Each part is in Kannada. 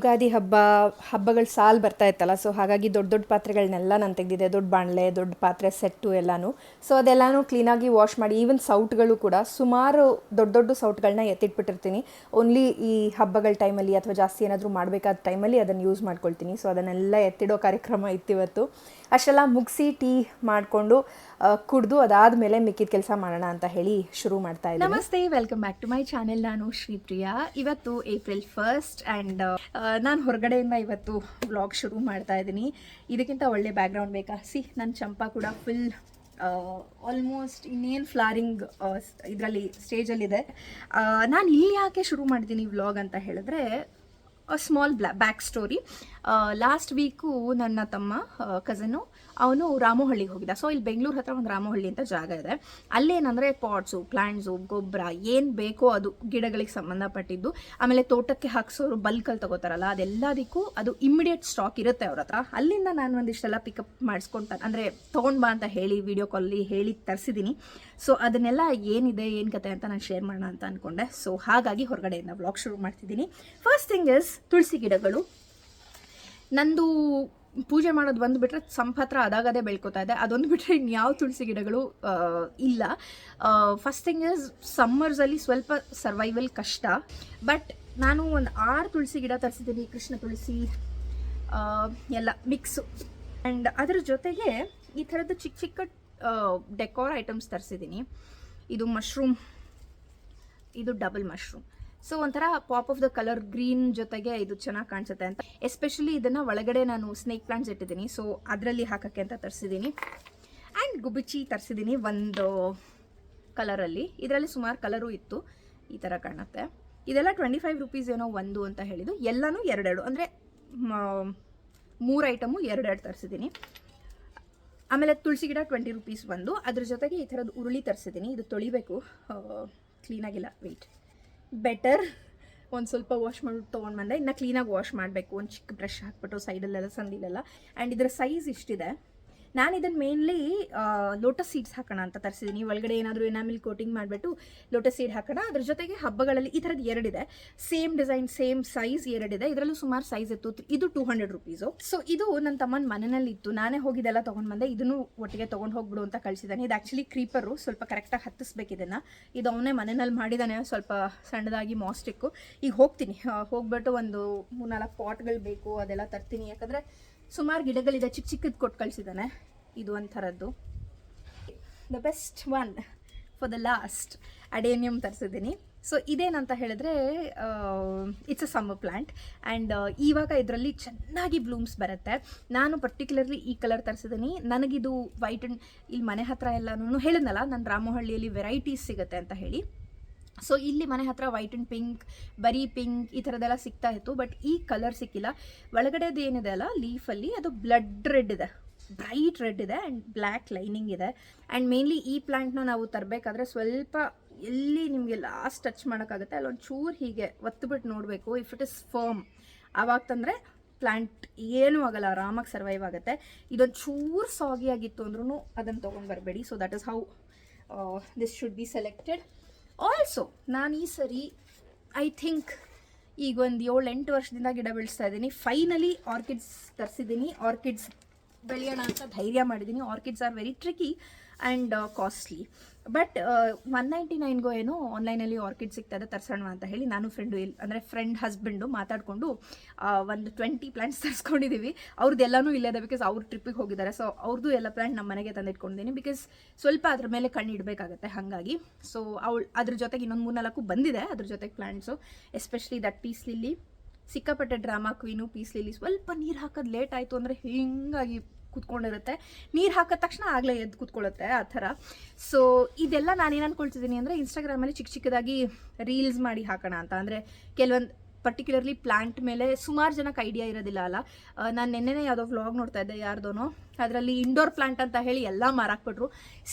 ಯುಗಾದಿ ಹಬ್ಬಗಳ ಸಾಲು ಬರ್ತಾ ಇತ್ತಲ್ಲ, ಸೊ ಹಾಗಾಗಿ ದೊಡ್ಡ ದೊಡ್ಡ ಪಾತ್ರೆಗಳನ್ನೆಲ್ಲ ನಾನು ತೆಗೆದಿದ್ದೆ. ದೊಡ್ಡ ಬಾಣಲೆ, ದೊಡ್ಡ ಪಾತ್ರೆ ಸೆಟ್ಟು ಎಲ್ಲನೂ. ಸೊ ಅದೆಲ್ಲನೂ ಕ್ಲೀನಾಗಿ ವಾಶ್ ಮಾಡಿ, ಈವನ್ ಸೌಟ್ಗಳು ಕೂಡ ಸುಮಾರು ದೊಡ್ಡ ದೊಡ್ಡ ಸೌಟ್ಗಳನ್ನ ಎತ್ತಿಟ್ಬಿಟ್ಟಿರ್ತೀನಿ. ಓನ್ಲಿ ಈ ಹಬ್ಬಗಳ ಟೈಮಲ್ಲಿ ಅಥವಾ ಜಾಸ್ತಿ ಏನಾದರೂ ಮಾಡಬೇಕಾದ ಟೈಮಲ್ಲಿ ಅದನ್ನು ಯೂಸ್ ಮಾಡ್ಕೊಳ್ತೀನಿ. ಸೊ ಅದನ್ನೆಲ್ಲ ಎತ್ತಿಡೋ ಕಾರ್ಯಕ್ರಮ ಇತ್ತಿವತ್ತು. ಅಷ್ಟೆಲ್ಲ ಮುಗಿಸಿ ಟೀ ಮಾಡಿಕೊಂಡು ಕುಡಿದು ಅದಾದಮೇಲೆ ಮಿಕ್ಕಿದ ಕೆಲಸ ಮಾಡೋಣ ಅಂತ ಹೇಳಿ ಶುರು ಮಾಡ್ತಾ ಇದ್ದೀನಿ. ನಮಸ್ತೆ, welcome back to my channel. ನಾನು ಶ್ರೀಪ್ರಿಯಾ. ಇವತ್ತು ಏಪ್ರಿಲ್ 1 ಆ್ಯಂಡ್ ನಾನು ಹೊರಗಡೆಯಿಂದ ಇವತ್ತು ವ್ಲಾಗ್ ಶುರು ಮಾಡ್ತಾ ಇದ್ದೀನಿ. ಇದಕ್ಕಿಂತ ಒಳ್ಳೆ ಬ್ಯಾಕ್ಗ್ರೌಂಡ್ ಬೇಕಾ? ನನ್ನ ಚಂಪಾ ಕೂಡ ಫುಲ್ ಆಲ್ಮೋಸ್ಟ್ ಇನ್ನೇನು ಫ್ಲಾರಿಂಗ್ ಇದರಲ್ಲಿ ಸ್ಟೇಜಲ್ಲಿದೆ. ನಾನು ಇಲ್ಲಿ ಯಾಕೆ ಶುರು ಮಾಡಿದ್ದೀನಿ ವ್ಲಾಗ್ ಅಂತ ಹೇಳಿದ್ರೆ, small back story. Last week ನನ್ನ ತಮ್ಮ ಕಸನ್ನು ಅವನು ರಾಮೋಹಳ್ಳಿಗೆ ಹೋಗಿದ್ದ. ಸೊ ಇಲ್ಲಿ ಬೆಂಗಳೂರು ಹತ್ರ ಒಂದು ರಾಮೋಹಳ್ಳಿ ಅಂತ ಜಾಗ ಇದೆ. ಅಲ್ಲೇನಂದರೆ ಪಾಟ್ಸು, ಪ್ಲ್ಯಾಂಟ್ಸು, ಗೊಬ್ಬರ ಏನು ಬೇಕೋ ಅದು ಗಿಡಗಳಿಗೆ ಸಂಬಂಧಪಟ್ಟಿದ್ದು. ಆಮೇಲೆ ತೋಟಕ್ಕೆ ಹಾಕ್ಸೋರು ಬಲ್ಕಲ್ಲಿ ತಗೋತಾರಲ್ಲ, ಅದೆಲ್ಲದಕ್ಕೂ ಅದು ಇಮ್ಮಿಡಿಯೇಟ್ ಸ್ಟಾಕ್ ಇರುತ್ತೆ ಅವ್ರ ಹತ್ರ. ಅಲ್ಲಿಂದ ನಾನು ಒಂದಿಷ್ಟೆಲ್ಲ ಪಿಕಪ್ ಮಾಡಿಸ್ಕೊಂಡು ಅಂದರೆ ತೊಗೊಂಡು ಬಾ ಅಂತ ಹೇಳಿ ವಿಡಿಯೋ ಕಾಲಲ್ಲಿ ಹೇಳಿ ತರಿಸಿದ್ದೀನಿ. ಸೊ ಅದನ್ನೆಲ್ಲ ಏನಿದೆ ಏನು ಕತೆ ಅಂತ ನಾನು ಶೇರ್ ಮಾಡೋಣ ಅಂತ ಅಂದ್ಕೊಂಡೆ. ಸೊ ಹಾಗಾಗಿ ಹೊರಗಡೆಯಿಂದ ವ್ಲಾಗ್ ಶುರು ಮಾಡ್ತಿದ್ದೀನಿ. ಫಸ್ಟ್ ಥಿಂಗ್ ಇಸ್ ತುಳಸಿ ಗಿಡಗಳು. ನಂದು ಪೂಜೆ ಮಾಡೋದು ಒಂದು ಬಿಟ್ಟರೆ ಸಂಪತ್ರ ಅದಾಗದೇ ಬೆಳ್ಕೋತಾ ಇದೆ. ಅದೊಂದು ಬಿಟ್ಟರೆ ಇನ್ಯಾವ ತುಳಸಿ ಗಿಡಗಳು ಇಲ್ಲ. ಫಸ್ಟ್ ಥಿಂಗ್ ಇಸ್ ಸಮ್ಮರ್ಸಲ್ಲಿ ಸ್ವಲ್ಪ ಸರ್ವೈವಲ್ ಕಷ್ಟ. ಬಟ್ ನಾನು ಒಂದು 6 ತುಳಸಿ ಗಿಡ ತರಿಸಿದ್ದೀನಿ. ಕೃಷ್ಣ ತುಳಸಿ ಎಲ್ಲ ಮಿಕ್ಸು. ಆ್ಯಂಡ್ ಅದರ ಜೊತೆಗೆ ಈ ಥರದ್ದು ಚಿಕ್ಕ ಚಿಕ್ಕ ಡೆಕೋರ್ ಐಟಮ್ಸ್ ತರಿಸಿದ್ದೀನಿ. ಇದು ಮಶ್ರೂಮ್, ಇದು ಡಬಲ್ ಮಶ್ರೂಮ್. ಸೊ ಒಂಥರ pop of the colour green ಜೊತೆಗೆ ಇದು ಚೆನ್ನಾಗಿ ಕಾಣಿಸುತ್ತೆ ಅಂತ. ಎಸ್ಪೆಷಲಿ ಇದನ್ನು ಒಳಗಡೆ ನಾನು ಸ್ನೇಕ್ ಪ್ಲಾಂಟ್ಸ್ ಇಟ್ಟಿದ್ದೀನಿ. ಸೊ ಅದರಲ್ಲಿ ಹಾಕೋಕ್ಕೆ ಅಂತ ತರಿಸಿದ್ದೀನಿ. ಆ್ಯಂಡ್ ಗುಬಿಚಿ ತರಿಸಿದ್ದೀನಿ ಒಂದು ಕಲರಲ್ಲಿ. ಇದರಲ್ಲಿ ಸುಮಾರು ಕಲರು ಇತ್ತು. ಈ ಥರ ಕಾಣುತ್ತೆ. ಇದೆಲ್ಲ 25 ರೂಪೀಸ್ ಏನೋ ಒಂದು ಅಂತ ಹೇಳಿದ್ದು. ಎಲ್ಲನೂ 2 ಅಂದರೆ 3 ಐಟಮು 2 ತರಿಸಿದ್ದೀನಿ. ಆಮೇಲೆ ತುಳಸಿ ಗಿಡ 20 ರೂಪೀಸ್ ಒಂದು. ಅದ್ರ ಜೊತೆಗೆ ಈ ಥರದ್ದು ಉರುಳಿ ತರಿಸಿದ್ದೀನಿ. ಇದು ತೊಳಿಬೇಕು, ಕ್ಲೀನಾಗಿಲ್ಲ, ವೆಯ್ಟ್ ಬೆಟರ್. ಒಂದು ಸ್ವಲ್ಪ ವಾಶ್ ಮಾಡಿಬಿಟ್ಟು ತೊಗೊಂಡು ಬಂದೆ. ಇನ್ನು ಕ್ಲೀನಾಗಿ ವಾಶ್ ಮಾಡಬೇಕು. ಒಂದು ಚಿಕ್ಕ ಬ್ರಷ್ ಹಾಕ್ಬಿಟ್ಟು ಸೈಡಲ್ಲೆಲ್ಲ ಸಂದಿಲೆಲ್ಲ. ಆ್ಯಂಡ್ ಇದರ ಸೈಜ್ ಇಷ್ಟಿದೆ. ನಾನು ಇದನ್ನು ಮೇನ್ಲಿ ಲೋಟಸ್ ಸೀಡ್ಸ್ ಹಾಕೋಣ ಅಂತ ತರಿಸಿದ್ದೀನಿ. ಒಳಗಡೆ ಏನಾದರೂ ಎನಾಮಿಲ್ ಕೋಟಿಂಗ್ ಮಾಡಿಬಿಟ್ಟು ಲೋಟಸ್ ಸೀಡ್ ಹಾಕೋಣ. ಅದ್ರ ಜೊತೆಗೆ ಹಬ್ಬಗಳಲ್ಲಿ ಈ ಥರದ್ದು 2 ಇದೆ. ಸೇಮ್ ಡಿಸೈನ್, ಸೇಮ್ ಸೈಜ್ 2 ಇದೆ. ಇದರಲ್ಲೂ ಸುಮಾರು ಸೈಜ್ ಇತ್ತು. ಇದು 200 ರೂಪೀಸು. ಸೊ ಇದು ನನ್ನ ತಮ್ಮನ ಮನೆಯಲ್ಲಿ ಇತ್ತು. ನಾನೇ ಹೋಗಿದ್ದೆಲ್ಲ ತೊಗೊಂಡು ಬಂದೆ. ಇದನ್ನು ಒಟ್ಟಿಗೆ ತೊಗೊಂಡು ಹೋಗ್ಬಿಡು ಅಂತ ಕಳಿಸಿದ್ದಾನೆ. ಇದು ಆ್ಯಕ್ಚುಲಿ ಕ್ರೀಪರು. ಸ್ವಲ್ಪ ಕರೆಕ್ಟಾಗಿ ಹತ್ತಿಸ್ಬೇಕು ಇದನ್ನು. ಇದು ಅವನೇ ಮನೆಯಲ್ಲಿ ಮಾಡಿದ್ದಾನೆ, ಸ್ವಲ್ಪ ಸಣ್ಣದಾಗಿ ಮಾಸ್ಟಿಕ್ಕು. ಈಗ ಹೋಗ್ತೀನಿ, ಹೋಗ್ಬಿಟ್ಟು ಒಂದು 3-4 ಪಾಟ್ಗಳು ಬೇಕು, ಅದೆಲ್ಲ ತರ್ತೀನಿ. ಯಾಕಂದರೆ ಸುಮಾರು ಗಿಡಗಳಿದೆ. ಚಿಕ್ಕ ಚಿಕ್ಕದು ಕೊಟ್ಟು ಕಳಿಸಿದ್ದಾನೆ. ಇದು ಒಂಥರದ್ದು the best one for the last adenium ತರಿಸಿದ್ದೀನಿ. ಸೊ ಇದೇನಂತ ಹೇಳಿದ್ರೆ it's a summer plant. And ಇವಾಗ ಇದರಲ್ಲಿ ಚೆನ್ನಾಗಿ ಬ್ಲೂಮ್ಸ್ ಬರುತ್ತೆ. ನಾನು ಪರ್ಟಿಕ್ಯುಲರ್ಲಿ ಈ ಕಲರ್ ತರಿಸಿದ್ದೀನಿ. ನನಗಿದು ವೈಟ್ ಆ್ಯಂಡ್ ಇಲ್ಲಿ ಮನೆ ಹತ್ರ ಎಲ್ಲನೂ ಹೇಳಿದ್ನಲ್ಲ, ನಾನು ರಾಮೋಹಳ್ಳಿಯಲ್ಲಿ ವೆರೈಟೀಸ್ ಸಿಗುತ್ತೆ ಅಂತ ಹೇಳಿ. ಸೊ ಇಲ್ಲಿ ಮನೆ ಹತ್ರ ವೈಟ್ ಆ್ಯಂಡ್ ಪಿಂಕ್, ಬರೀ ಪಿಂಕ್ ಈ ಥರದ್ದೆಲ್ಲ ಸಿಗ್ತಾ ಇತ್ತು. ಬಟ್ ಈ ಕಲರ್ ಸಿಕ್ಕಿಲ್ಲ. ಒಳಗಡೆದು ಏನಿದೆ ಅಲ್ಲ ಲೀಫಲ್ಲಿ, ಅದು ಬ್ಲಡ್ ರೆಡ್ ಇದೆ, ಬ್ರೈಟ್ ರೆಡ್ ಇದೆ. ಆ್ಯಂಡ್ ಬ್ಲ್ಯಾಕ್ ಲೈನಿಂಗ್ ಇದೆ. ಆ್ಯಂಡ್ ಮೇನ್ಲಿ ಈ ಪ್ಲ್ಯಾಂಟ್ನ ನಾವು ತರಬೇಕಾದ್ರೆ ಸ್ವಲ್ಪ ಎಲ್ಲಿ ನಿಮಗೆ ಲಾಸ್ಟ್ ಟಚ್ ಮಾಡೋಕ್ಕಾಗುತ್ತೆ ಅಲ್ಲೊಂದು ಚೂರು ಹೀಗೆ ಒತ್ತುಬಿಟ್ಟು ನೋಡಬೇಕು. ಇಫ್ ಇಟ್ ಇಸ್ ಫರ್ಮ್ ಆವಾಗ ತಂದರೆ ಪ್ಲ್ಯಾಂಟ್ ಏನೂ ಆಗಲ್ಲ, ಆರಾಮಾಗಿ ಸರ್ವೈವ್ ಆಗುತ್ತೆ. ಇದೊಂದು ಚೂರು ಸಾಗಿಯಾಗಿತ್ತು ಅಂದ್ರೂ ಅದನ್ನು ತೊಗೊಂಡು ಬರಬೇಡಿ. So that is how this should be selected. Also ನಾನು ಈ ಸರಿ ಐ ಥಿಂಕ್ ಈಗ ಒಂದು 7-8 ವರ್ಷದಿಂದ ಗಿಡ ಬೆಳೆಸ್ತಾ ಇದ್ದೀನಿ. ಫೈನಲಿ ಆರ್ಕಿಡ್ಸ್ ತರಿಸಿದ್ದೀನಿ. ಆರ್ಕಿಡ್ಸ್ ಬೆಳೆಯೋಣ ಅಂತ ಧೈರ್ಯ ಮಾಡಿದ್ದೀನಿ. Orchids are very tricky and costly. But 199ಗೋ ಏನೋ ಆನ್ಲೈನಲ್ಲಿ ಆರ್ಕಿಡ್ ಸಿಗ್ತದೆ, ತರಿಸೋಣ ಅಂತ ಹೇಳಿ ನಾನು ಫ್ರೆಂಡ್ ಹಸ್ಬೆಂಡು ಮಾತಾಡಿಕೊಂಡು ಒಂದು 20 ಪ್ಲ್ಯಾಂಟ್ಸ್ ತರಿಸ್ಕೊಂಡಿದ್ದೀವಿ. ಅವ್ರದ್ದೆಲ್ಲನೂ ಇಲ್ಲದೆ, ಬಿಕಾಸ್ ಅವ್ರು ಟ್ರಿಪ್ಪಿಗೆ ಹೋಗಿದ್ದಾರೆ. ಸೊ ಅವ್ರದ್ದು ಎಲ್ಲ ಪ್ಲ್ಯಾಂಟ್ ನಮ್ಮ ಮನೆಗೆ ತಂದಿಟ್ಕೊಂಡಿದ್ದೀನಿ. ಬಿಕಾಸ್ ಸ್ವಲ್ಪ ಅದ್ರ ಮೇಲೆ ಕಣ್ಣು ಇಡಬೇಕಾಗತ್ತೆ ಹಾಗಾಗಿ. ಸೊ ಅದ್ರ ಜೊತೆಗೆ ಇನ್ನೊಂದು 3-4 ಬಂದಿದೆ ಅದ್ರ ಜೊತೆಗೆ plants. Especially that peace lily, ಸಿಕ್ಕಾಪಟ್ಟೆ ಡ್ರಾಮಾ ಕ್ವೀನು, ಪೀಸ್ ಲಿಲ್ಲಿ. ಸ್ವಲ್ಪ ನೀರು ಹಾಕೋದು ಲೇಟ್ ಆಯಿತು ಅಂದರೆ ಹಿಂಗಾಗಿ ಕೂತ್ಕೊಂಡಿರುತ್ತೆ. ನೀರು ಹಾಕಿದ ತಕ್ಷಣ ಆಗಲೇ ಎದ್ದು ಕೂತ್ಕೊಳ್ಳುತ್ತೆ ಆ ಥರ. ಸೊ ಇದೆಲ್ಲ ನಾನೇನು ಅಂದ್ಕೊಳ್ತಿದ್ದೀನಿ ಅಂದರೆ, ಇನ್ಸ್ಟಾಗ್ರಾಮಲ್ಲಿ ಚಿಕ್ಕ ಚಿಕ್ಕದಾಗಿ ರೀಲ್ಸ್ ಮಾಡಿ ಹಾಕೋಣ ಅಂತ. ಅಂದರೆ ಕೆಲವೊಂದು ಪರ್ಟಿಕ್ಯುಲರ್ಲಿ ಪ್ಲ್ಯಾಂಟ್ ಮೇಲೆ ಸುಮಾರು ಜನಕ್ಕೆ ಐಡಿಯಾ ಇರೋದಿಲ್ಲ ಅಲ್ಲ. ನಾನು ನೆನ್ನೆನೇ ಯಾವುದೋ ವ್ಲಾಗ್ ನೋಡ್ತಾ ಇದ್ದೆ ಯಾರ್ದೋ, ಅದರಲ್ಲಿ ಇಂಡೋರ್ ಪ್ಲ್ಯಾಂಟ್ ಅಂತ ಹೇಳಿ ಎಲ್ಲ ಮಾರಾಕ್ಬಿಟ್ರು.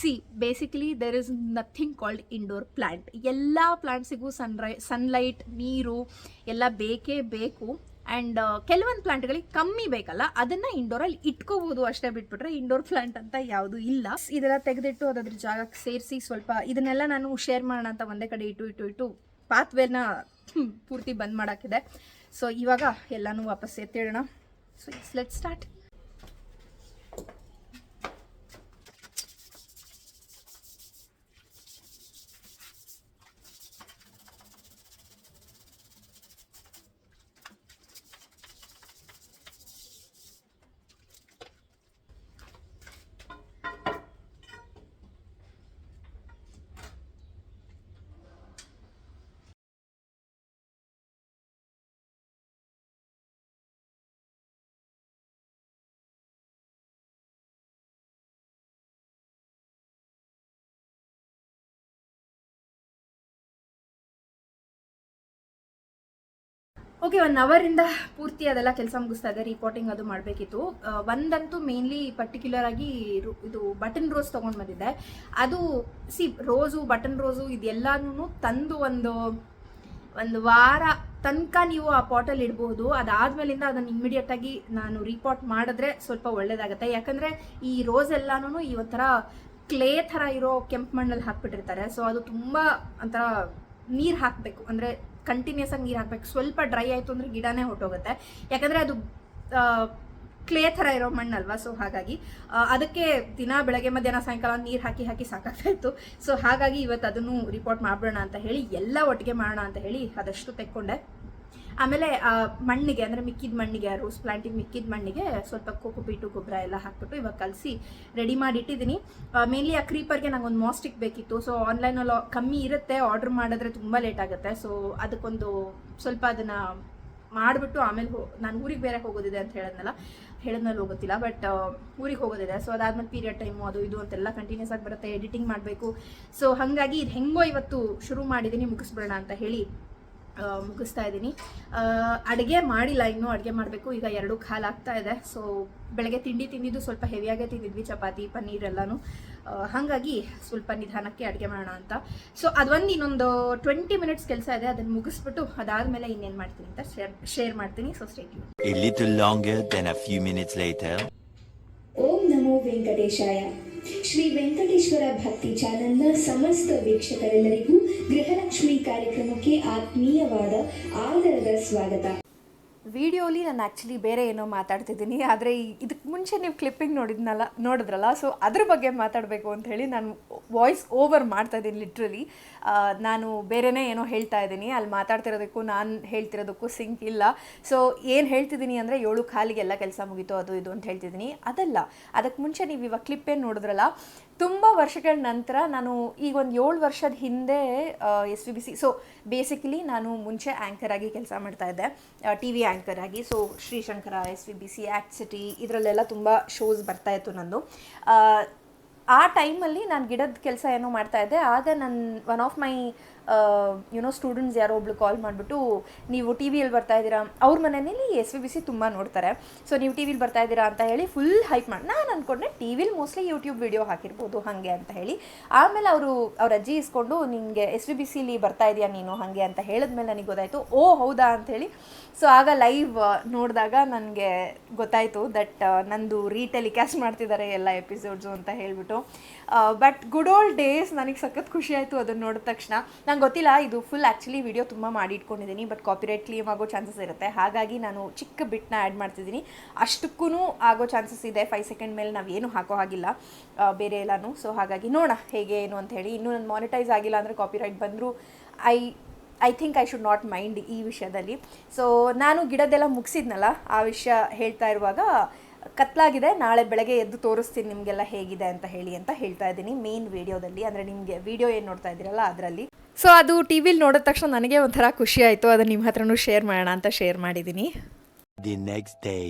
Basically there is nothing called indoor plant. ಎಲ್ಲ ಪ್ಲ್ಯಾಂಟ್ಸಿಗೂ ಸನ್ಲೈಟ್, ನೀರು ಎಲ್ಲ ಬೇಕೇ ಬೇಕು. ಆ್ಯಂಡ್ ಕೆಲವೊಂದು ಪ್ಲಾಂಟ್ಗಳಿಗೆ ಕಮ್ಮಿ ಬೇಕಲ್ಲ, ಅದನ್ನು ಇಂಡೋರಲ್ಲಿ ಇಟ್ಕೋಬೋದು ಅಷ್ಟೇ, ಬಿಟ್ಬಿಟ್ರೆ ಇಂಡೋರ್ ಪ್ಲಾಂಟ್ ಅಂತ ಯಾವುದೂ ಇಲ್ಲ. ಇದೆಲ್ಲ ತೆಗೆದಿಟ್ಟು ಅದ್ರ ಜಾಗಕ್ಕೆ ಸೇರಿಸಿ ಸ್ವಲ್ಪ ಇದನ್ನೆಲ್ಲ ನಾನು ಶೇರ್ ಮಾಡೋಣ ಅಂತ ಒಂದೇ ಕಡೆ ಇಟ್ಟು ಪಾತ್ವೇನ ಪೂರ್ತಿ ಬಂದ್ ಮಾಡೋಕ್ಕಿದೆ. ಸೊ ಇವಾಗ ಎಲ್ಲನೂ ವಾಪಸ್ ಎತ್ತಿಡೋಣ. So let's start. ಓಕೆ, 1 ಅವರಿಂದ ಪೂರ್ತಿ ಅದೆಲ್ಲ ಕೆಲಸ ಮುಗಿಸ್ತಾ ಇದೆ. ರಿಪೋರ್ಟಿಂಗ್ ಅದು ಮಾಡಬೇಕಿತ್ತು. ಒಂದಂತೂ ಮೇನ್ಲಿ ಪರ್ಟಿಕ್ಯುಲರ್ ಆಗಿ ಇದು ಬಟನ್ ರೋಸ್ ತೊಗೊಂಡು ಬಂದಿದ್ದೆ. ಅದು ರೋಸು, ಬಟನ್ ರೋಸು ಇದೆಲ್ಲನೂ ತಂದು ಒಂದು ವಾರ ತನಕ ನೀವು ಆ ಪಾಟಲ್ಲಿ ಇಡಬಹುದು. ಅದಾದ್ಮೇಲಿಂದ ಅದನ್ನು ಇಮ್ಮಿಡಿಯೇಟಾಗಿ ನಾನು ರಿಪೋರ್ಟ್ ಮಾಡಿದ್ರೆ ಸ್ವಲ್ಪ ಒಳ್ಳೇದಾಗುತ್ತೆ. ಯಾಕಂದರೆ ಈ ರೋಸ್ ಎಲ್ಲನೂ ಈ ಒಂಥರ ಕ್ಲೇ ಥರ ಇರೋ ಕೆಂಪು ಮಣ್ಣಲ್ಲಿ ಹಾಕ್ಬಿಟ್ಟಿರ್ತಾರೆ. ಸೊ ಅದು ತುಂಬ ಒಂಥರ ನೀರು ಹಾಕಬೇಕು, ಅಂದರೆ ಕಂಟಿನ್ಯೂಸ್ ಆಗಿ ನೀರು ಹಾಕ್ಬೇಕು. ಸ್ವಲ್ಪ ಡ್ರೈ ಆಯಿತು ಅಂದರೆ ಗಿಡನೇ ಹೊಟ್ಟೋಗುತ್ತೆ. ಯಾಕಂದರೆ ಅದು ಕ್ಲೇ ಥರ ಇರೋ ಮಣ್ಣಲ್ವಾ. ಸೊ ಹಾಗಾಗಿ ಅದಕ್ಕೆ ದಿನ ಬೆಳಗ್ಗೆ ಮಧ್ಯಾಹ್ನ ಸಾಯಂಕಾಲ ನೀರು ಹಾಕಿ ಸಾಕಾಗ್ತಾಯಿತ್ತು. ಸೊ ಹಾಗಾಗಿ ಇವತ್ತು ಅದನ್ನು ರಿಪೋರ್ಟ್ ಮಾಡೋಣ ಅಂತ ಹೇಳಿ, ಎಲ್ಲ ಒಟ್ಟಿಗೆ ಮಾಡೋಣ ಅಂತ ಹೇಳಿ ಅದಷ್ಟು ತೆಕ್ಕೊಂಡೆ. ಆಮೇಲೆ ಮಣ್ಣಿಗೆ, ಅಂದರೆ ಮಿಕ್ಕಿದ ಮಣ್ಣಿಗೆ, ರೋಸ್ ಪ್ಲಾಂಟಿಗೆ ಮಿಕ್ಕಿದ ಮಣ್ಣಿಗೆ ಸ್ವಲ್ಪ ಕೋಕೋಪೀಟು ಗೊಬ್ಬರ ಎಲ್ಲ ಹಾಕ್ಬಿಟ್ಟು ಇವಾಗ ಕಲಸಿ ರೆಡಿ ಮಾಡಿ ಇಟ್ಟಿದ್ದೀನಿ. ಮೇನ್ಲಿ ಆ ಕ್ರೀಪರ್ಗೆ ನಂಗೆ ಒಂದು ಮಾಸ್ಟಿಕ್ ಬೇಕಿತ್ತು. ಸೊ ಆನ್ಲೈನಲ್ಲಿ ಕಮ್ಮಿ ಇರುತ್ತೆ, ಆರ್ಡ್ರ್ ಮಾಡಿದ್ರೆ ತುಂಬ ಲೇಟ್ ಆಗುತ್ತೆ. ಸೊ ಅದಕ್ಕೊಂದು ಸ್ವಲ್ಪ ಅದನ್ನು ಮಾಡಿಬಿಟ್ಟು ಆಮೇಲೆ ನಾನು ಊರಿಗೆ ಬೇರೆ ಹೋಗೋದಿದೆ ಅಂತ ಹೇಳಿದ್ಮೇಲೆ ಹೋಗೋದಿಲ್ಲ, ಬಟ್ ಊರಿಗೆ ಹೋಗೋದಿದೆ. ಸೊ ಅದಾದ್ಮೇಲೆ ಪೀರಿಯಡ್ ಟೈಮು ಅದು ಇದು ಅಂತೆಲ್ಲ ಕಂಟಿನ್ಯೂಸ್ ಆಗಿ ಬರುತ್ತೆ, ಎಡಿಟಿಂಗ್ ಮಾಡಬೇಕು. ಸೊ ಹಾಗಾಗಿ ಇದು ಹೆಂಗೋ ಇವತ್ತು ಶುರು ಮಾಡಿದ್ದೀನಿ, ಮುಗಿಸ್ಬಿಡೋಣ ಅಂತ ಹೇಳಿ ಮುಗಿಸ್ತಾ ಇದ್ದೀನಿ. ಅಡುಗೆ ಮಾಡಿಲ್ಲ, ಇನ್ನೂ ಅಡುಗೆ ಮಾಡಬೇಕು. ಈಗ 2 ಕಾಲು ಆಗ್ತಾ ಇದೆ. ಸೊ ಬೆಳಗ್ಗೆ ತಿಂದಿದ್ದು ಸ್ವಲ್ಪ ಹೆವಿಯಾಗೇ ತಿಂದಿದ್ವಿ, ಚಪಾತಿ ಪನ್ನೀರ್ ಎಲ್ಲನೂ. ಹಾಗಾಗಿ ಸ್ವಲ್ಪ ನಿಧಾನಕ್ಕೆ ಅಡುಗೆ ಮಾಡೋಣ ಅಂತ. ಸೊ ಅದೊಂದು ಇನ್ನೊಂದು 20 ಮಿನಿಟ್ಸ್ ಕೆಲಸ ಇದೆ, ಅದನ್ನು ಮುಗಿಸ್ಬಿಟ್ಟು ಅದಾದಮೇಲೆ ಇನ್ನೇನು ಮಾಡ್ತೀನಿ ಅಂತ ಶೇರ್ ಮಾಡ್ತೀನಿ. So stay tune. A little longer than a few minutes later. ಓಂ ನಮೋ ವೆಂಕಟೇಶಾಯ. ಶ್ರೀ ವೆಂಕಟೇಶ್ವರ ಭಕ್ತಿ ಚಾನೆಲ್ನ ಸಮಸ್ತ ವೀಕ್ಷಕರೆಲ್ಲರಿಗೂ ಗೃಹಲಕ್ಷ್ಮಿ ಕಾರ್ಯಕ್ರಮಕ್ಕೆ ಆತ್ಮೀಯವಾದ ಆದರದ ಸ್ವಾಗತ. ವಿಡಿಯೋಲಿ ನಾನು ಆ್ಯಕ್ಚುಲಿ ಬೇರೆ ಏನೋ ಮಾತಾಡ್ತಿದ್ದೀನಿ, ಆದರೆ ಇದಕ್ಕೆ ಮುಂಚೆ ನೀವು ಕ್ಲಿಪ್ಪಿಂಗ್ ನೋಡಿದ್ರಲ್ಲ, ಸೊ ಅದ್ರ ಬಗ್ಗೆ ಮಾತಾಡಬೇಕು ಅಂತ ಹೇಳಿ ನಾನು ವಾಯ್ಸ್ ಓವರ್ ಮಾಡ್ತಾಯಿದ್ದೀನಿ. ಲಿಟ್ರಲಿ ನಾನು ಬೇರೆನೇ ಏನೋ ಹೇಳ್ತಾ ಇದ್ದೀನಿ, ಅಲ್ಲಿ ಮಾತಾಡ್ತಿರೋದಕ್ಕೂ ನಾನು ಹೇಳ್ತಿರೋದಕ್ಕೂ ಸಿಂಕ್ ಇಲ್ಲ. ಸೊ ಏನು ಹೇಳ್ತಿದ್ದೀನಿ ಅಂದರೆ 7 ಕಾಲಿಗೆಲ್ಲ ಕೆಲಸ ಮುಗೀತು ಅದು ಇದು ಅಂತ ಹೇಳ್ತಿದ್ದೀನಿ. ಅದಲ್ಲ, ಅದಕ್ಕೆ ಮುಂಚೆ ನೀವು ಇವಾಗ ಕ್ಲಿಪ್ ಏನು ನೋಡಿದ್ರಲ್ಲ, ತುಂಬ ವರ್ಷಗಳ ನಂತರ ನಾನು ಈಗ ಒಂದು 7 ವರ್ಷದ ಹಿಂದೆ SVBC, ಸೊ ಬೇಸಿಕಲಿ ನಾನು ಮುಂಚೆ ಆ್ಯಂಕರ್ ಆಗಿ ಕೆಲಸ ಮಾಡ್ತಾಯಿದ್ದೆ, TV ಆ್ಯಂಕರ್ ಆಗಿ. So Sri Shankara, SVBC, act city ಇದರಲ್ಲೆಲ್ಲ ತುಂಬ ಶೋಸ್ ಬರ್ತಾಯಿತ್ತು ನಂದು. ಆ ಟೈಮಲ್ಲಿ ನಾನು ಗಿಡದ ಕೆಲಸ ಏನೋ ಮಾಡ್ತಾಯಿದ್ದೆ. ಆಗ ಒನ್ ಆಫ್ ಮೈ ಸ್ಟೂಡೆಂಟ್ಸ್ ಯಾರೋ ಒಬ್ಳು ಕಾಲ್ ಮಾಡಿಬಿಟ್ಟು, ನೀವು ಟಿ ವಿಯಲ್ಲಿ ಬರ್ತಾಯಿದ್ದೀರಾ, ಅವ್ರ ಮನೆಯಲ್ಲಿ SVBC ತುಂಬ ನೋಡ್ತಾರೆ, ಸೊ ನೀವು ಟಿ ವಿಲಿ ಬರ್ತಾಯಿದ್ದೀರಾ ಅಂತ ಹೇಳಿ ಫುಲ್ ಹೈಪ್ ಮಾಡಿ. ನಾನು ಅಂದ್ಕೊಂಡೆ ಟಿ ವಿಲಿ ಮೋಸ್ಟ್ಲಿ ಯೂಟ್ಯೂಬ್ ವಿಡಿಯೋ ಹಾಕಿರ್ಬೋದು ಹಾಗೆ ಅಂತ ಹೇಳಿ. ಆಮೇಲೆ ಅವ್ರ ಅಜ್ಜಿ ಇಸ್ಕೊಂಡು, ನಿನಗೆ SVBCಲಿ ಬರ್ತಾ ಇದೆಯಾ ನೀನು ಹಾಗೆ ಅಂತ ಹೇಳಿದ್ಮೇಲೆ ನನಗೆ ಗೊತ್ತಾಯಿತು, ಓ ಹೌದಾ ಅಂಥೇಳಿ. ಸೊ ಆಗ ಲೈವ್ ನೋಡಿದಾಗ ನನಗೆ ಗೊತ್ತಾಯಿತು ದಟ್ ನಂದು ರೀಟೆಲಿಕಾಸ್ಟ್ ಮಾಡ್ತಿದ್ದಾರೆ ಎಲ್ಲ ಎಪಿಸೋಡ್ಸು ಅಂತ ಹೇಳಿಬಿಟ್ಟು. ಬಟ್ ಗುಡ್ ಓಲ್ಡ್ ಡೇಸ್, ನನಗೆ ಸಖತ್ ಖುಷಿ ಆಯಿತು ಅದನ್ನು ನೋಡಿದ ತಕ್ಷಣ. ನಂಗೆ ಗೊತ್ತಿಲ್ಲ, ಇದು ಫುಲ್ ಆ್ಯಕ್ಚುಲಿ ವಿಡಿಯೋ ತುಂಬ ಮಾಡಿ ಇಟ್ಕೊಂಡಿದ್ದೀನಿ, ಬಟ್ ಕಾಪಿರೈಟ್ ಕ್ಲೇಮ್ ಆಗೋ ಚಾನ್ಸಸ್ ಇರುತ್ತೆ. ಹಾಗಾಗಿ ನಾನು ಚಿಕ್ಕ ಬಿಟ್ನ ಆ್ಯಡ್ ಮಾಡ್ತಿದ್ದೀನಿ. ಅಷ್ಟಕ್ಕೂ ಆಗೋ ಚಾನ್ಸಸ್ ಇದೆ. 5 ಸೆಕೆಂಡ್ ಮೇಲೆ ನಾವೇನು ಹಾಕೋ ಹಾಗಿಲ್ಲ ಬೇರೆ ಎಲ್ಲನೂ. ಸೊ ಹಾಗಾಗಿ ನೋಡೋಣ ಹೇಗೆ ಏನು ಅಂತ ಹೇಳಿ. ಇನ್ನೂ ನಾನು ಮಾನಿಟೈಸ್ ಆಗಿಲ್ಲ ಅಂದರೆ, ಕಾಪಿರೈಟ್ ಬಂದರೂ I think I should not mind ಈ ವಿಷಯದಲ್ಲಿ. ಸೊ ನಾನು ಗಿಡದೆಲ್ಲ ಮುಗಿಸಿದ್ನಲ್ಲ, ಆ ವಿಷಯ ಹೇಳ್ತಾ ಇರುವಾಗ ಕತ್ಲಾಗಿದೆ. ನಾಳೆ ಬೆಳಗ್ಗೆ ಎದ್ದು ತೋರಿಸ್ತೀನಿ ನಿಮಗೆಲ್ಲ ಹೇಗಿದೆ ಅಂತ ಹೇಳ್ತಾ ಇದ್ದೀನಿ ಮೇನ್ ವಿಡಿಯೋದಲ್ಲಿ, ಅಂದರೆ ನಿಮಗೆ ವಿಡಿಯೋ ಏನು ನೋಡ್ತಾ ಇದ್ದೀರಲ್ಲ ಅದರಲ್ಲಿ. ಸೊ ಅದು ಟಿ ವಿಲಿ ನೋಡಿದ ತಕ್ಷಣ ನನಗೆ ಒಂಥರ ಖುಷಿ ಆಯಿತು, ಅದನ್ನು ನಿಮ್ಮ ಹತ್ರನೂ ಶೇರ್ ಮಾಡೋಣ ಅಂತ ಶೇರ್ ಮಾಡಿದ್ದೀನಿ. The next day.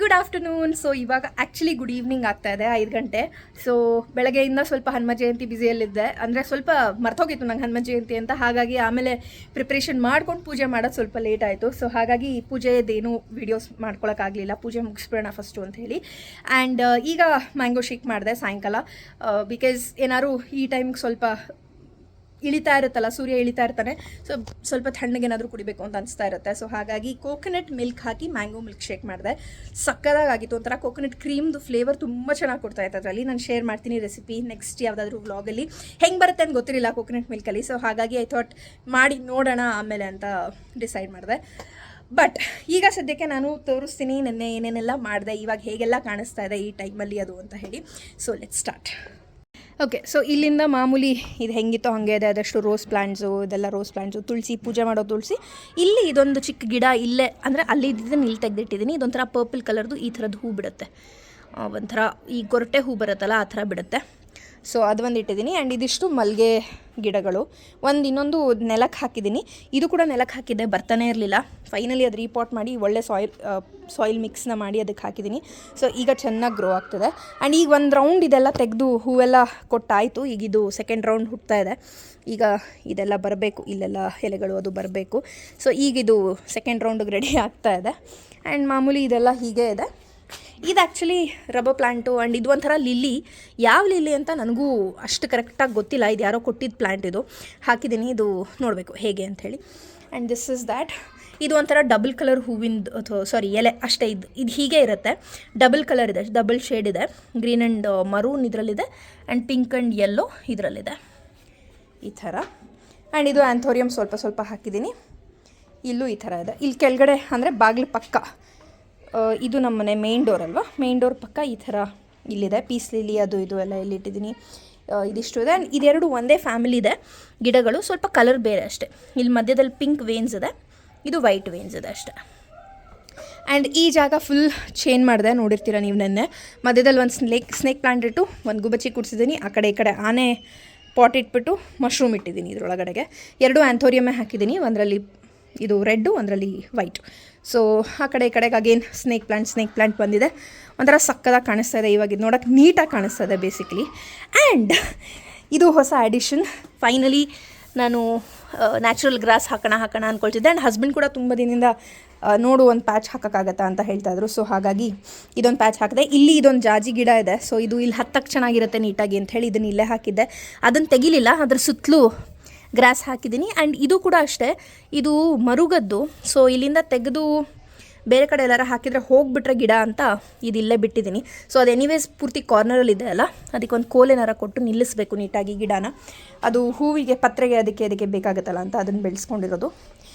Good afternoon. So ಇವಾಗ ಆ್ಯಕ್ಚುಲಿ ಗುಡ್ ಈವ್ನಿಂಗ್ ಆಗ್ತಾ ಇದೆ, 5 ಗಂಟೆ. ಸೊ ಬೆಳಗ್ಗೆಯಿಂದ ಸ್ವಲ್ಪ ಹನುಮ ಜಯಂತಿ ಬ್ಯುಸಿಯಲ್ಲಿದ್ದೆ, ಅಂದರೆ ಸ್ವಲ್ಪ ಮರ್ತೋಗಿತ್ತು ನಂಗೆ ಹನುಮ ಜಯಂತಿ ಅಂತ. ಹಾಗಾಗಿ ಆಮೇಲೆ ಪ್ರಿಪ್ರೇಷನ್ ಮಾಡ್ಕೊಂಡು ಪೂಜೆ ಮಾಡೋದು ಸ್ವಲ್ಪ ಲೇಟ್ ಆಯಿತು. ಸೊ ಹಾಗಾಗಿ ಪೂಜೆದೇನು ವೀಡಿಯೋಸ್ ಮಾಡ್ಕೊಳಕ್ಕಾಗಲಿಲ್ಲ, ಪೂಜೆ ಮುಗಿಸ್ಬಿಡೋಣ ಫಸ್ಟು ಅಂತ ಹೇಳಿ. ಆ್ಯಂಡ್ ಈಗ ಮ್ಯಾಂಗೋ ಶೇಕ್ ಮಾಡಿದೆ ಸಾಯಂಕಾಲ, ಬಿಕಾಸ್ ಏನಾದ್ರು ಈ ಟೈಮ್ಗೆ ಸ್ವಲ್ಪ ಇಳಿತಾ ಇರುತ್ತಲ್ಲ, ಸೂರ್ಯ ಇಳಿತಾ ಇರ್ತಾನೆ, ಸೊ ಸ್ವಲ್ಪ ತಣ್ಣಗೇನಾದರೂ ಕುಡಿಬೇಕು ಅಂತ ಅನಿಸ್ತಾ ಇರುತ್ತೆ. ಸೊ ಹಾಗಾಗಿ ಕೋಕೋನಟ್ ಮಿಲ್ಕ್ ಹಾಕಿ ಮ್ಯಾಂಗೋ ಮಿಲ್ಕ್ ಶೇಕ್ ಮಾಡಿದೆ. ಸಕ್ಕದಾಗಿತ್ತು, ಒಂಥರ ಕೋಕೋನಟ್ ಕ್ರೀಮ್ದು ಫ್ಲೇವರ್ ತುಂಬ ಚೆನ್ನಾಗಿ ಕೊಡ್ತಾ ಇತ್ತು ಅದರಲ್ಲಿ. ನಾನು ಶೇರ್ ಮಾಡ್ತೀನಿ ರೆಸಿಪಿ ನೆಕ್ಸ್ಟ್ ಯಾವುದಾದ್ರೂ ವ್ಲಾಗಲ್ಲಿ. ಹೆಂಗೆ ಬರುತ್ತೆ ಅಂತ ಗೊತ್ತಿರಲಿಲ್ಲ ಕೋಕೋನಟ್ ಮಿಲ್ಕಲ್ಲಿ. ಸೊ ಹಾಗಾಗಿ ಐ ಥಾಟ್ ಮಾಡಿ ನೋಡೋಣ ಆಮೇಲೆ ಅಂತ ಡಿಸೈಡ್ ಮಾಡಿದೆ. ಬಟ್ ಈಗ ಸದ್ಯಕ್ಕೆ ನಾನು ತೋರಿಸ್ತೀನಿ ನೆನ್ನೆ ಏನೇನೆಲ್ಲ ಮಾಡಿದೆ, ಇವಾಗ ಹೇಗೆಲ್ಲ ಕಾಣಿಸ್ತಾ ಇದೆ ಈ ಟೈಮಲ್ಲಿ ಅದು ಅಂತ ಹೇಳಿ. So let's start. Okay, so ಇಲ್ಲಿಂದ ಮಾಮೂಲಿ ಇದು ಹೆಂಗಿತ್ತೋ ಹಾಗೆ ಇದೆ. ಅದಷ್ಟು ರೋಸ್ ಪ್ಲ್ಯಾಂಟ್ಸು, ಇದೆಲ್ಲ ರೋಸ್ ಪ್ಲ್ಯಾಂಟ್ಸು, ತುಳಸಿ, ಪೂಜೆ ಮಾಡೋ ತುಳಸಿ. ಇಲ್ಲಿ ಇದೊಂದು ಚಿಕ್ಕ ಗಿಡ ಇಲ್ಲೇ, ಅಂದರೆ ಅಲ್ಲಿ ಇದ್ದಿದ್ದನ್ನು ಇಲ್ಲಿ ತೆಗೆದಿಟ್ಟಿದ್ದೀನಿ. ಇದೊಂಥರ ಪರ್ಪಲ್ ಕಲರ್ದು ಈ ಥರದ್ದು ಹೂ ಬಿಡುತ್ತೆ, ಒಂಥರ ಈ ಗೊರಟೆ ಹೂ ಬರುತ್ತಲ್ಲ ಆ ಥರ ಬಿಡುತ್ತೆ. ಸೊ ಅದು ಒಂದು ಇಟ್ಟಿದ್ದೀನಿ. ಆ್ಯಂಡ್ ಇದಿಷ್ಟು ಮಲ್ಲಿಗೆ ಗಿಡಗಳು. ಇನ್ನೊಂದು ನೆಲಕ್ಕೆ ಹಾಕಿದ್ದೀನಿ. ಇದು ಕೂಡ ನೆಲಕ್ಕೆ ಹಾಕಿದ್ದೆ, ಬರ್ತಾನೆ ಇರಲಿಲ್ಲ. ಫೈನಲಿ ಅದು ರೀಪಾಟ್ ಮಾಡಿ ಒಳ್ಳೆ ಸಾಯಿಲ್ ಮಿಕ್ಸ್ನ ಮಾಡಿ ಅದಕ್ಕೆ ಹಾಕಿದ್ದೀನಿ. ಸೊ ಈಗ ಚೆನ್ನಾಗಿ ಗ್ರೋ ಆಗ್ತದೆ. ಆ್ಯಂಡ್ ಈಗ ಒಂದು ರೌಂಡ್ ಇದೆಲ್ಲ ತೆಗೆದು ಹೂವೆಲ್ಲ ಕೊಟ್ಟಾಯಿತು. ಈಗ ಇದು ಸೆಕೆಂಡ್ ರೌಂಡ್ ಹುಟ್ತಾ ಇದೆ. ಈಗ ಇದೆಲ್ಲ ಬರಬೇಕು, ಇಲ್ಲೆಲ್ಲ ಎಲೆಗಳು ಅದು ಬರಬೇಕು. ಸೊ ಈಗ ಇದು ಸೆಕೆಂಡ್ ರೌಂಡಿಗೆ ರೆಡಿ ಆಗ್ತಾ ಇದೆ. ಆ್ಯಂಡ್ ಮಾಮೂಲಿ ಇದೆಲ್ಲ ಹೀಗೆ ಇದೆ. ಇದು ಆ್ಯಕ್ಚುಲಿ ರಬ್ಬರ್ ಪ್ಲ್ಯಾಂಟು. ಆ್ಯಂಡ್ ಇದು ಒಂಥರ ಲಿಲ್ಲಿ. ಯಾವ ಲಿಲ್ಲಿ ಅಂತ ನನಗೂ ಅಷ್ಟು ಕರೆಕ್ಟಾಗಿ ಗೊತ್ತಿಲ್ಲ. ಇದು ಯಾರೋ ಕೊಟ್ಟಿದ್ದು ಪ್ಲ್ಯಾಂಟ್ ಇದು. ಹಾಕಿದ್ದೀನಿ, ಇದು ನೋಡಬೇಕು ಹೇಗೆ ಅಂಥೇಳಿ. And this is that. ಇದು ಒಂಥರ ಡಬಲ್ ಕಲರ್ ಹೂವಿಂದು ಅಥವಾ ಎಲೆ ಅಷ್ಟೇ. ಇದು ಹೀಗೆ ಇರುತ್ತೆ. ಡಬಲ್ ಕಲರ್ ಇದೆ, ಡಬಲ್ ಶೇಡ್ ಇದೆ. ಗ್ರೀನ್ ಆ್ಯಂಡ್ ಮರೂನ್ ಇದರಲ್ಲಿದೆ, ಆ್ಯಂಡ್ ಪಿಂಕ್ ಆ್ಯಂಡ್ ಯೆಲ್ಲೋ ಇದರಲ್ಲಿದೆ ಈ ಥರ. ಆ್ಯಂಡ್ ಇದು ಆ್ಯಂಥೋರಿಯಮ್ ಸ್ವಲ್ಪ ಹಾಕಿದ್ದೀನಿ. ಇಲ್ಲೂ ಈ ಥರ ಇದೆ. ಇಲ್ಲಿ ಕೆಳಗಡೆ ಅಂದರೆ ಬಾಗಿಲು ಪಕ್ಕ, ಇದು ನಮ್ಮನೆ ಮೇನ್ ಡೋರ್ ಅಲ್ವಾ, ಮೇನ್ ಡೋರ್ ಪಕ್ಕ ಈ ಥರ ಇಲ್ಲಿದೆ ಪೀಸ್ ಲಿಲಿ ಅದು ಇದು ಎಲ್ಲ ಇಲ್ಲಿಟ್ಟಿದ್ದೀನಿ. ಇದಿಷ್ಟು ಇದೆ. ಆ್ಯಂಡ್ ಇದೆರಡು ಒಂದೇ ಫ್ಯಾಮಿಲಿ ಇದೆ ಗಿಡಗಳು, ಸ್ವಲ್ಪ ಕಲರ್ ಬೇರೆ ಅಷ್ಟೇ. ಇಲ್ಲಿ ಮಧ್ಯದಲ್ಲಿ ಪಿಂಕ್ ವೇನ್ಸ್ ಇದೆ, ಇದು ವೈಟ್ ವೇನ್ಸ್ ಇದೆ ಅಷ್ಟೇ. ಆ್ಯಂಡ್ ಈ ಜಾಗ ಫುಲ್ ಚೇಂಜ್ ಮಾಡಿದೆ, ನೋಡಿರ್ತೀರ ನೀವು. ನೆನ್ನೆ ಮಧ್ಯದಲ್ಲಿ ಒಂದು ಸ್ನೇಕ್ ಪ್ಲಾಂಟ್ ಇಟ್ಟು ಒಂದು ಗುಬಚ್ಚಿ ಕುಡಿಸಿದ್ದೀನಿ. ಆ ಕಡೆ ಈ ಕಡೆ ಆನೆ ಪಾಟ್ ಇಟ್ಬಿಟ್ಟು ಮಶ್ರೂಮ್ ಇಟ್ಟಿದ್ದೀನಿ ಇದರೊಳಗಡೆಗೆ. 2 ಆ್ಯಂಥೋರಿಯಮ್ಮೇ ಹಾಕಿದ್ದೀನಿ, ಒಂದರಲ್ಲಿ ಇದು ರೆಡ್ಡು, ಒಂದರಲ್ಲಿ ವೈಟ್. ಸೊ ಆ ಕಡೆ ಈ ಕಡೆಗೆ ಅಗೇನ್ ಸ್ನೇಕ್ ಪ್ಲಾಂಟ್ ಬಂದಿದೆ. ಒಂಥರ ಸಕ್ಕದಾಗಿ ಕಾಣಿಸ್ತಾ ಇದೆ. ಇವಾಗ ಇದು ನೋಡೋಕ್ಕೆ ನೀಟಾಗಿ ಕಾಣಿಸ್ತಾ ಇದೆ ಬೇಸಿಕ್ಲಿ. ಆ್ಯಂಡ್ ಇದು ಹೊಸ ಅಡಿಷನ್. ಫೈನಲಿ ನಾನು ನ್ಯಾಚುರಲ್ ಗ್ರಾಸ್ ಹಾಕೋಣ ಅಂದ್ಕೊಳ್ತಿದ್ದೆ. ಆ್ಯಂಡ್ ಹಸ್ಬೆಂಡ್ ಕೂಡ ತುಂಬ ದಿನದಿಂದ ನೋಡು ಒಂದು ಪ್ಯಾಚ್ ಹಾಕೋಕ್ಕಾಗತ್ತಾ ಅಂತ ಹೇಳ್ತಾಯಿದ್ರು. ಸೊ ಹಾಗಾಗಿ ಇದೊಂದು ಪ್ಯಾಚ್ ಹಾಕಿದೆ. ಇಲ್ಲಿ ಇದೊಂದು ಜಾಜಿ ಗಿಡ ಇದೆ. ಸೊ ಇದು ಇಲ್ಲಿ ಹತ್ತಕ್ಕೆ ಚೆನ್ನಾಗಿರುತ್ತೆ ನೀಟಾಗಿ ಅಂತ ಹೇಳಿ ಇದನ್ನು ಇಲ್ಲೇ ಹಾಕಿದ್ದೆ. ಅದನ್ನು ತೆಗಿಲಿಲ್ಲ, ಅದ್ರ ಸುತ್ತಲೂ ಗ್ರಾಸ್ ಹಾಕಿದ್ದೀನಿ. ಆ್ಯಂಡ್ ಇದು ಕೂಡ ಅಷ್ಟೇ, ಇದು ಮರುಗದ್ದು. ಸೊ ಇಲ್ಲಿಂದ ತೆಗೆದು ಬೇರೆ ಕಡೆ ಎಲ್ಲಾರ ಹಾಕಿದರೆ ಹೋಗಿಬಿಟ್ರೆ ಗಿಡ ಅಂತ ಇದು ಇಲ್ಲೇ ಬಿಟ್ಟಿದ್ದೀನಿ. ಸೊ ಅದು ಎನಿವೇಸ್ ಪೂರ್ತಿ ಕಾರ್ನರಲ್ಲಿದೆ ಅಲ್ಲ, ಅದಕ್ಕೆ ಒಂದು ಕೋಲೇನಾರ ಕೊಟ್ಟು ನಿಲ್ಲಿಸಬೇಕು ನೀಟಾಗಿ ಗಿಡನ. ಅದು ಹೂವಿಗೆ, ಪತ್ರೆಗೆ, ಅದಕ್ಕೆ ಬೇಕಾಗುತ್ತಲ್ಲ ಅಂತ ಅದನ್ನು ಬೆಳೆಸ್ಕೊಂಡಿರೋದು.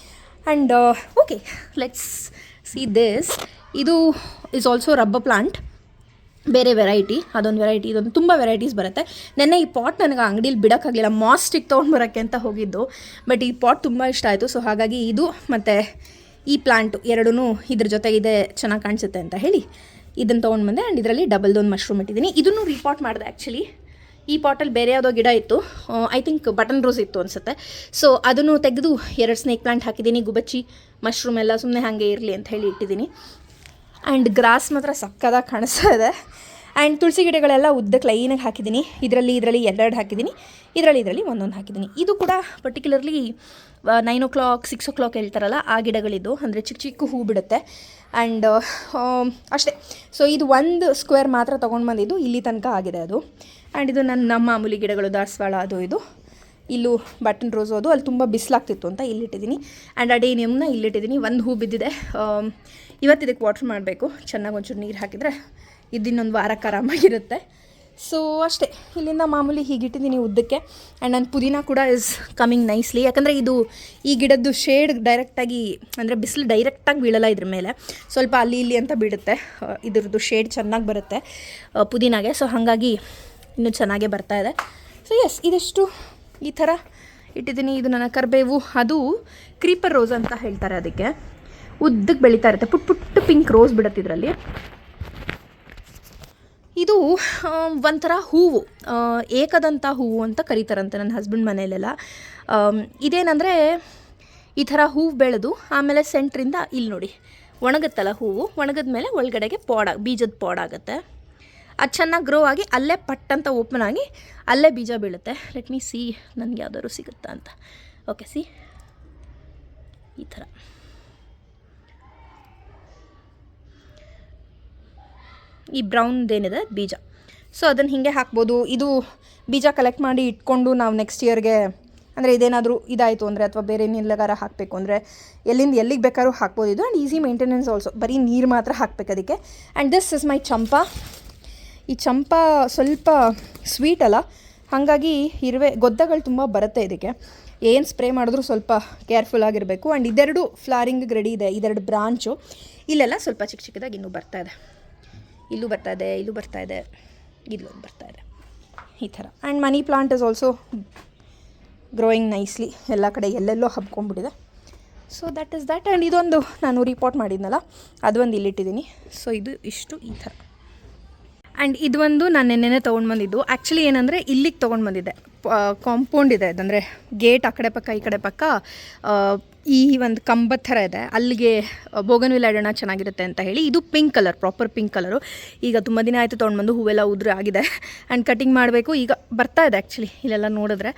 And okay, let's see this. ಇದು ಈಸ್ ಆಲ್ಸೋ ರಬ್ಬರ್ ಪ್ಲಾಂಟ್, ಬೇರೆ ವೆರೈಟಿ. ಅದೊಂದು ವೆರೈಟಿ, ಇದೊಂದು ತುಂಬ ವೆರೈಟೀಸ್ ಬರುತ್ತೆ. ನೆನ್ನೆ ಈ ಪಾಟ್ ನನಗೆ ಅಂಗಡೀಲಿ ಬಿಡೋಕ್ಕಾಗಲಿಲ್ಲ, ಮಾಸ್ಟಿಕ್ ತೊಗೊಂಡು ಬರೋಕ್ಕೆ ಅಂತ ಹೋಗಿದ್ದು. ಬಟ್ ಈ ಪಾಟ್ ತುಂಬ ಇಷ್ಟ ಆಯಿತು. ಸೊ ಹಾಗಾಗಿ ಇದು ಮತ್ತು ಈ ಪ್ಲಾಂಟು ಎರಡೂ ಇದ್ರ ಜೊತೆ ಇದೆ, ಚೆನ್ನಾಗಿ ಕಾಣಿಸುತ್ತೆ ಅಂತ ಹೇಳಿ ಇದನ್ನು ತೊಗೊಂಡು ಬಂದೆ. ಆ್ಯಂಡ್ ಇದರಲ್ಲಿ ಡಬಲ್ದೊಂದು ಮಶ್ರೂಮ್ ಇಟ್ಟಿದ್ದೀನಿ. ಇದನ್ನು ರೀಪಾಟ್ ಮಾಡಿದೆ ಆ್ಯಕ್ಚುಲಿ. ಈ ಪಾಟಲ್ಲಿ ಬೇರೆ ಯಾವುದೋ ಗಿಡ ಇತ್ತು, ಐ ಥಿಂಕ್ ಬಟನ್ ರೋಸ್ ಇತ್ತು ಅನಿಸುತ್ತೆ. ಸೊ ಅದನ್ನು ತೆಗೆದು 2 ಸ್ನೇಕ್ ಪ್ಲಾಂಟ್ ಹಾಕಿದ್ದೀನಿ. ಗುಬಚ್ಚಿ, ಮಶ್ರೂಮ್ ಎಲ್ಲ ಸುಮ್ಮನೆ ಹಾಗೆ ಇರಲಿ ಅಂತ ಹೇಳಿ ಇಟ್ಟಿದ್ದೀನಿ. ಆ್ಯಂಡ್ ಗ್ರಾಸ್ ಮಾತ್ರ ಸಕ್ಕದಾಗಿ ಕಾಣಿಸ್ತಾ ಇದೆ. ಆ್ಯಂಡ್ ತುಳಸಿ ಗಿಡಗಳೆಲ್ಲ ಉದ್ದಕ್ಕೆ ಲೈನಾಗಿ ಹಾಕಿದ್ದೀನಿ. ಇದರಲ್ಲಿ 2 ಹಾಕಿದ್ದೀನಿ, ಇದರಲ್ಲಿ ಒಂದೊಂದು ಹಾಕಿದ್ದೀನಿ. ಇದು ಕೂಡ ಪರ್ಟಿಕ್ಯುಲರ್ಲಿ 9 o'clock 6 o'clock ಹೇಳ್ತಾರಲ್ಲ ಆ ಗಿಡಗಳಿದ್ದು, ಅಂದರೆ ಚಿಕ್ಕ ಹೂ ಬಿಡುತ್ತೆ. ಆ್ಯಂಡ್ ಅಷ್ಟೇ. ಸೊ ಇದು 1 ಸ್ಕ್ವೇರ್ ಮಾತ್ರ ತೊಗೊಂಡು ಬಂದಿದ್ದು, ಇಲ್ಲಿ ತನಕ ಆಗಿದೆ ಅದು. ಆ್ಯಂಡ್ ಇದು ನಮ್ಮ ಮಾಮೂಲಿ ಗಿಡಗಳು, ದಾಸವಾಳ ಅದು ಇದು. ಇಲ್ಲೂ ಬಟನ್ ರೋಸು, ಅದು ಅಲ್ಲಿ ತುಂಬ ಬಿಸಿಲಾಗ್ತಿತ್ತು ಅಂತ ಇಲ್ಲಿಟ್ಟಿದ್ದೀನಿ. ಆ್ಯಂಡ್ ಅಡೇನಿಯಮ್ನ ಇಲ್ಲಿಟ್ಟಿದ್ದೀನಿ. 1 ಹೂ ಬಿದ್ದಿದೆ. ಇವತ್ತು ಇದಕ್ಕೆ ವಾಟ್ರ್ ಮಾಡಬೇಕು, ಚೆನ್ನಾಗಿ ಒಂಚೂರು ನೀರು ಹಾಕಿದರೆ ಇನ್ನೊಂದು ವಾರಕ್ಕೆ ಆರಾಮಾಗಿರುತ್ತೆ. ಸೊ ಅಷ್ಟೇ. ಇಲ್ಲಿಂದ ಮಾಮೂಲಿ ಹೀಗಿಟ್ಟಿದ್ದೀನಿ ಉದ್ದಕ್ಕೆ. ಆ್ಯಂಡ್ ನನ್ನ ಪುದೀನ ಕೂಡ ಇಸ್ ಕಮಿಂಗ್ ನೈಸ್ಲಿ. ಯಾಕಂದರೆ ಇದು ಈ ಗಿಡದ್ದು ಶೇಡ್ ಡೈರೆಕ್ಟಾಗಿ, ಅಂದರೆ ಬಿಸಿಲು ಡೈರೆಕ್ಟಾಗಿ ಬೀಳಲ್ಲ ಇದ್ರ ಮೇಲೆ, ಸ್ವಲ್ಪ ಅಲ್ಲಿ ಇಲ್ಲಿ ಅಂತ ಬೀಳುತ್ತೆ. ಇದ್ರದ್ದು ಶೇಡ್ ಚೆನ್ನಾಗಿ ಬರುತ್ತೆ ಪುದೀನಾಗೆ. ಸೊ ಹಾಗಾಗಿ ಇನ್ನೂ ಚೆನ್ನಾಗೇ ಬರ್ತಾಯಿದೆ. ಸೊ ಎಸ್, ಇದಿಷ್ಟು ಈ ಥರ ಇಟ್ಟಿದ್ದೀನಿ. ಇದು ನನ್ನ ಕರಿಬೇವು, ಅದು ಕ್ರೀಪರ್ ರೋಸ್ ಅಂತ ಹೇಳ್ತಾರೆ. ಅದಕ್ಕೆ ಉದ್ದಕ್ಕೆ ಬೆಳೀತಾ ಇರುತ್ತೆ, ಪುಟ್ಟ ಪಿಂಕ್ ರೋಸ್ ಬಿಡುತ್ತೆ ಇದರಲ್ಲಿ. ಇದು ಒಂಥರ ಹೂವು, ಏಕದಂತ ಹೂವು ಅಂತ ಕರೀತಾರಂತೆ ನನ್ನ ಹಸ್ಬೆಂಡ್ ಮನೆಯಲ್ಲೆಲ್ಲ. ಇದೇನಂದರೆ ಈ ಥರ ಹೂವು ಬೆಳೆದು ಆಮೇಲೆ ಸೆಂಟ್ರಿಂದ ಇಲ್ಲಿ ನೋಡಿ ಒಣಗುತ್ತಲ್ಲ ಹೂವು, ಒಣಗಿದ ಮೇಲೆ ಒಳಗಡೆಗೆ ಬೀಜದ ಪಾಡಾಗುತ್ತೆ. ಅದು ಚೆನ್ನಾಗಿ ಗ್ರೋ ಆಗಿ ಅಲ್ಲೇ ಪಟ್ಟಂತ ಓಪನ್ ಆಗಿ ಅಲ್ಲೇ ಬೀಜ ಬೀಳುತ್ತೆ. ಲೆಟ್ ಮೀ ಸಿ ನನಗೆ ಯಾವ್ದಾದ್ರು ಸಿಗುತ್ತಾ ಅಂತ. ಓಕೆ, ಸಿ ಈ ಥರ ಈ ಬ್ರೌನ್ದೇನಿದೆ ಬೀಜ. ಸೊ ಅದನ್ನು ಹೀಗೆ ಹಾಕ್ಬೋದು. ಇದು ಬೀಜ ಕಲೆಕ್ಟ್ ಮಾಡಿ ಇಟ್ಕೊಂಡು ನಾವು ನೆಕ್ಸ್ಟ್ ಇಯರ್ಗೆ ಅಂದರೆ ಇದೇನಾದರೂ ಇದಾಯಿತು ಅಂದರೆ ಅಥವಾ ಬೇರೆ ಏನೆಲ್ಲಗಾರ ಹಾಕಬೇಕು ಅಂದರೆ ಎಲ್ಲಿಂದ ಎಲ್ಲಿಗೆ ಬೇಕಾದ್ರೂ ಹಾಕ್ಬೋದು ಇದು. And easy maintenance also. ಬರೀ ನೀರು ಮಾತ್ರ ಹಾಕಬೇಕು ಅದಕ್ಕೆ. ಆ್ಯಂಡ್ ದಿಸ್ ಇಸ್ ಮೈ ಚಂಪಾ. ಈ ಚಂಪಾ ಸ್ವಲ್ಪ ಸ್ವೀಟ್ ಅಲ್ಲ, ಹಾಗಾಗಿ ಗೊದ್ದಗಳು ತುಂಬ ಬರುತ್ತೆ ಇದಕ್ಕೆ. ಏನು ಸ್ಪ್ರೇ ಮಾಡಿದ್ರೂ ಸ್ವಲ್ಪ ಕೇರ್ಫುಲ್ ಆಗಿರಬೇಕು. ಆ್ಯಂಡ್ ಇದೆರಡು ಫ್ಲಾರಿಂಗ್ ರೆಡಿ ಇದೆ, ಇದೆರಡು ಬ್ರಾಂಚು. ಇಲ್ಲೆಲ್ಲ ಸ್ವಲ್ಪ ಚಿಕ್ಕ ಚಿಕ್ಕದಾಗಿ ಇನ್ನೂ ಬರ್ತಾಯಿದೆ. ಇಲ್ಲೂ ಬರ್ತಾಯಿದೆ, ಇಲ್ಲೂ ಬರ್ತಾಯಿದೆ, ಇಲ್ಲೊಂದು ಬರ್ತಾಯಿದೆ ಈ ಥರ. And money plant is also growing nicely. ಎಲ್ಲ ಕಡೆ ಎಲ್ಲೆಲ್ಲೋ ಹಬ್ಕೊಂಡ್ಬಿಟ್ಟಿದೆ. So that is that. And ಇದೊಂದು ನಾನು ರಿಪೋರ್ಟ್ ಮಾಡಿದ್ನಲ್ಲ, ಅದೊಂದು ಇಲ್ಲಿಟ್ಟಿದ್ದೀನಿ. ಸೊ ಇದು ಇಷ್ಟು ಈ ಥರ. ಆ್ಯಂಡ್ ಇದೊಂದು ನಾನು ನೆನ್ನೆ ತೊಗೊಂಡು ಬಂದಿದ್ದು. ಆ್ಯಕ್ಚುಲಿ ಏನಂದರೆ ಇಲ್ಲಿಗೆ ತೊಗೊಂಡು ಬಂದಿದ್ದೆ. ಕಾಂಪೌಂಡ್ ಇದೆ, ಅದಂದರೆ ಗೇಟ್ ಆ ಕಡೆ ಪಕ್ಕ ಈ ಕಡೆ ಪಕ್ಕ ಈ ಒಂದು ಕಂಬದ ಥರ ಇದೆ. ಅಲ್ಲಿಗೆ ಬೋಗನ್ವಿಲ್ ಇಡೋಣ ಚೆನ್ನಾಗಿರುತ್ತೆ ಅಂತ ಹೇಳಿ. ಇದು pink colour, proper pink colour. ಈಗ ತುಂಬ ದಿನ ಆಯಿತು ತೊಗೊಂಡ್ಬಂದು, ಹೂವೆಲ್ಲ ಉದುರು ಆಗಿದೆ. ಆ್ಯಂಡ್ ಕಟಿಂಗ್ ಮಾಡಬೇಕು. ಈಗ ಬರ್ತಾ ಇದೆ ಆ್ಯಕ್ಚುಲಿ ಇಲ್ಲೆಲ್ಲ ನೋಡಿದ್ರೆ.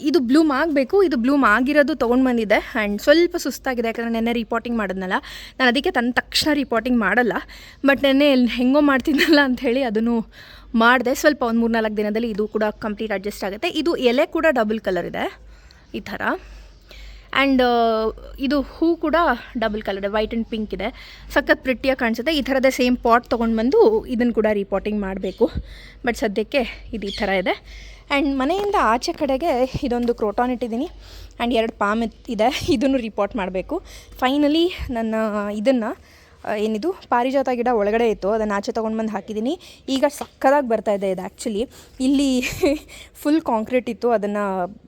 ಇದು ಬ್ಲೂಮ್ ಆಗಬೇಕು. ಇದು ಬ್ಲೂಮ್ ಆಗಿರೋದು ತೊಗೊಂಡು ಬಂದಿದ್ದೆ. ಆ್ಯಂಡ್ ಸ್ವಲ್ಪ ಸುಸ್ತಾಗಿದೆ, ಯಾಕಂದರೆ ನೆನ್ನೆ ರಿಪೋರ್ಟಿಂಗ್ ಮಾಡಿದ್ನಲ್ಲ. ನಾನು ಅದಕ್ಕೆ ತಕ್ಷಣ ರಿಪೋರ್ಟಿಂಗ್ ಮಾಡಲ್ಲ, ಬಟ್ ನೆನ್ನೆ ಹೆಂಗೋ ಮಾಡ್ತಿದ್ನಲ್ಲ ಅಂಥೇಳಿ ಅದನ್ನು ಮಾಡಿದೆ. ಸ್ವಲ್ಪ ಒಂದು 3-4 ದಿನದಲ್ಲಿ ಇದು ಕೂಡ ಕಂಪ್ಲೀಟ್ ಅಡ್ಜಸ್ಟ್ ಆಗುತ್ತೆ. ಇದು ಎಲೆ ಕೂಡ ಡಬಲ್ ಕಲರ್ ಇದೆ ಈ ಥರ. ಆ್ಯಂಡ್ ಇದು ಹೂ ಕೂಡ ಡಬಲ್ ಕಲರ್ ಇದೆ, ವೈಟ್ ಆ್ಯಂಡ್ ಪಿಂಕ್ ಇದೆ. ಸಖತ್ ಪ್ರಿಟ್ಟಿಯಾಗಿ ಕಾಣಿಸುತ್ತೆ. ಈ ಥರದೇ ಸೇಮ್ ಪಾಟ್ ತೊಗೊಂಡು ಬಂದು ಇದನ್ನು ಕೂಡ ರಿಪೋರ್ಟಿಂಗ್ ಮಾಡಬೇಕು. ಬಟ್ ಸದ್ಯಕ್ಕೆ ಇದು ಈ ಥರ ಇದೆ. ಆ್ಯಂಡ್ ಮನೆಯಿಂದ ಆಚೆ ಕಡೆಗೆ ಇದೊಂದು ಕ್ರೋಟಾನ್ ಇಟ್ಟಿದ್ದೀನಿ. ಆ್ಯಂಡ್ 2 ಪಾಮ್ ಇದೆ, ಇದನ್ನು ರಿಪೋರ್ಟ್ ಮಾಡಬೇಕು. ಫೈನಲಿ ನನ್ನ ಇದನ್ನು ಏನಿದು ಪಾರಿಜಾತ ಗಿಡ ಒಳಗಡೆ ಇತ್ತು, ಅದನ್ನು ಆಚೆ ತೊಗೊಂಡು ಬಂದು ಹಾಕಿದ್ದೀನಿ. ಈಗ ಸಕ್ಕದಾಗಿ ಬರ್ತಾಯಿದೆ ಇದು. ಆ್ಯಕ್ಚುಲಿ ಇಲ್ಲಿ ಫುಲ್ ಕಾಂಕ್ರೀಟ್ ಇತ್ತು, ಅದನ್ನು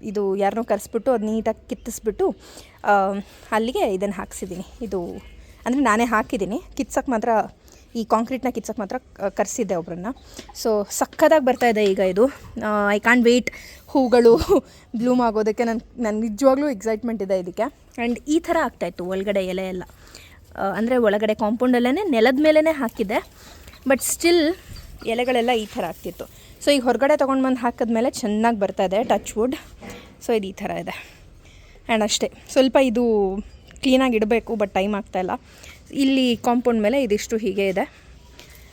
ಇದು ಯಾರನ್ನೋ ಕರೆಸ್ಬಿಟ್ಟು ಅದು ನೀಟಾಗಿ ಕಿತ್ತಿಸ್ಬಿಟ್ಟು ಅಲ್ಲಿಗೆ ಇದನ್ನು ಹಾಕ್ಸಿದ್ದೀನಿ. ಇದು ಅಂದರೆ ನಾನೇ ಹಾಕಿದ್ದೀನಿ, ಕಿತ್ಸಕ್ಕೆ ಮಾತ್ರ ಈ ಕಾಂಕ್ರೀಟ್ನ ಕಿತ್ಸಕ್ಕೆ ಮಾತ್ರ ಕರೆಸಿದ್ದೆ ಒಬ್ಬರನ್ನ. ಸೊ ಸಕ್ಕದಾಗಿ ಬರ್ತಾಯಿದೆ ಈಗ ಇದು. ಐ ಕಾಂಟ್ ವೆಯ್ಟ್ ಹೂಗಳು ಬ್ಲೂಮ್ ಆಗೋದಕ್ಕೆ. ನನ್ನ ನಿಜವಾಗ್ಲೂ ಎಕ್ಸೈಟ್ಮೆಂಟ್ ಇದೆ ಇದಕ್ಕೆ. ಆ್ಯಂಡ್ ಈ ಥರ ಆಗ್ತಾಯಿತ್ತು ಒಳಗಡೆ ಎಲೆ ಎಲ್ಲ. ಅಂದರೆ ಒಳಗಡೆ ಕಾಂಪೌಂಡಲ್ಲೇ ನೆಲದ ಮೇಲೇ ಹಾಕಿದ್ದೆ, ಬಟ್ ಸ್ಟಿಲ್ ಎಲೆಗಳೆಲ್ಲ ಈ ಥರ ಆಗ್ತಿತ್ತು. ಸೊ ಈಗ ಹೊರಗಡೆ ತೊಗೊಂಡು ಬಂದು ಹಾಕಿದ್ಮೇಲೆ ಚೆನ್ನಾಗಿ ಬರ್ತಾಯಿದೆ, ಟಚ್ ವುಡ್. ಸೊ ಇದು ಈ ಥರ ಇದೆ. ಆ್ಯಂಡ್ ಅಷ್ಟೇ, ಸ್ವಲ್ಪ ಇದು ಕ್ಲೀನಾಗಿ ಇಡಬೇಕು, ಬಟ್ ಟೈಮ್ ಆಗ್ತಾಯಿಲ್ಲ. ಇಲ್ಲಿ ಕಾಂಪೌಂಡ್ ಮೇಲೆ ಇದಿಷ್ಟು ಹೀಗೆ ಇದೆ.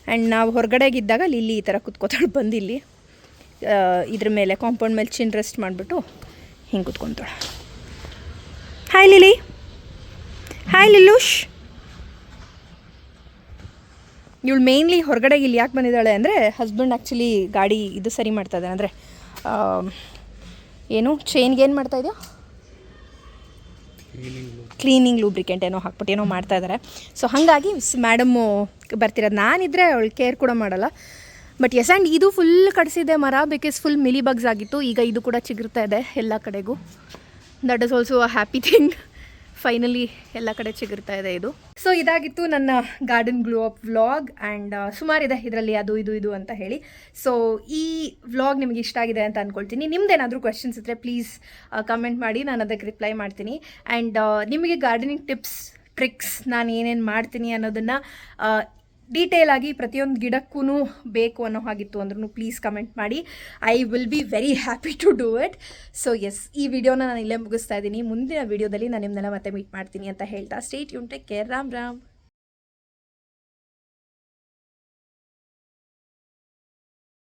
ಆ್ಯಂಡ್ ನಾವು ಹೊರಗಡೆಗಿದ್ದಾಗ ಲಿಲ್ಲಿ ಈ ಥರ ಕುತ್ಕೋತಾಳೆ ಬಂದು ಇಲ್ಲಿ ಇದ್ರ ಮೇಲೆ ಕಾಂಪೌಂಡ್ ಮೇಲೆ ಚಿನ್ ರೆಸ್ಟ್ ಮಾಡಿಬಿಟ್ಟು ಹಿಂಗೆ ಕುತ್ಕೊತಾಳೆ. Hi Lily, hi Lillush. ಇವಳು ಮೇಯ್ನ್ಲಿ ಹೊರಗಡೆಗೆ ಇಲ್ಲಿ ಯಾಕೆ ಬಂದಿದ್ದಾಳೆ ಅಂದರೆ ಹಸ್ಬೆಂಡ್ ಆ್ಯಕ್ಚುಲಿ ಗಾಡಿ ಇದು ಸರಿ ಮಾಡ್ತಾ ಇದ್ದಾನೆ. ಅಂದರೆ ಏನು ಚೈನ್ಗೆ ಏನು ಮಾಡ್ತಾ ಇದೆಯೋ ಕ್ಲೀನಿಂಗ್ ಲೂಬ್ರಿಕೆಂಟ್ ಏನೋ ಹಾಕ್ಬಿಟ್ಟು ಏನೋ ಮಾಡ್ತಾ ಇದ್ದಾರೆ. ಸೊ ಹಾಗಾಗಿ ಮೇಡಮ್ಮು ಬರ್ತಿರೋದು. ನಾನಿದ್ದರೆ ಅವಳು ಕೇರ್ ಕೂಡ ಮಾಡಲ್ಲ. ಬಟ್ ಎಸ್, ಆ್ಯಂಡ್ ಇದು ಫುಲ್ ಕಡಿಸಿದೆ ಮರ, ಬಿಕಾಸ್ ಫುಲ್ ಮಿಲಿ ಬಗ್ಸ್ ಆಗಿತ್ತು. ಈಗ ಇದು ಕೂಡ ಚಿಗುರ್ತಾ ಇದೆ ಎಲ್ಲ ಕಡೆಗೂ. That is also a happy thing. Finally ಎಲ್ಲ ಕಡೆ ಚಿಗುರ್ತಾ ಇದೆ ಇದು. ಸೊ ಇದಾಗಿತ್ತು ನನ್ನ garden glow up vlog. And ಸುಮಾರಿದೆ ಇದರಲ್ಲಿ, ಅದು ಇದು ಅಂತ ಹೇಳಿ. ಸೊ ಈ ವ್ಲಾಗ್ ನಿಮಗೆ ಇಷ್ಟ ಆಗಿದೆ ಅಂತ ಅಂದ್ಕೊಳ್ತೀನಿ. ನಿಮ್ದೇನಾದರೂ ಕ್ವೆಶನ್ಸ್ ಇದ್ದರೆ ಪ್ಲೀಸ್ ಕಮೆಂಟ್ ಮಾಡಿ, ನಾನು ಅದಕ್ಕೆ ರಿಪ್ಲೈ ಮಾಡ್ತೀನಿ. ಆ್ಯಂಡ್ ನಿಮಗೆ ಗಾರ್ಡನಿಂಗ್ ಟಿಪ್ಸ್, ಟ್ರಿಕ್ಸ್, ನಾನು ಏನೇನು ಮಾಡ್ತೀನಿ ಅನ್ನೋದನ್ನು ಡೀಟೇಲ್ ಆಗಿ ಪ್ರತಿಯೊಂದು ಗಿಡಕ್ಕೂ ಬೇಕು ಅನ್ನೋ ಹಾಗಿತ್ತು ಅಂದ್ರೂ ಪ್ಲೀಸ್ ಕಮೆಂಟ್ ಮಾಡಿ. I will be very happy to do it. So yes, ಈ ವಿಡಿಯೋನ ನಾನು ಇಲ್ಲೇ ಮುಗಿಸ್ತಾ ಇದ್ದೀನಿ. ಮುಂದಿನ ವಿಡಿಯೋದಲ್ಲಿ ನಾನು ನಿಮ್ಮನ್ನೆಲ್ಲ ಮತ್ತೆ ಮೀಟ್ ಮಾಡ್ತೀನಿ ಅಂತ ಹೇಳ್ತಾ, stay tune, take care, Ram Ram.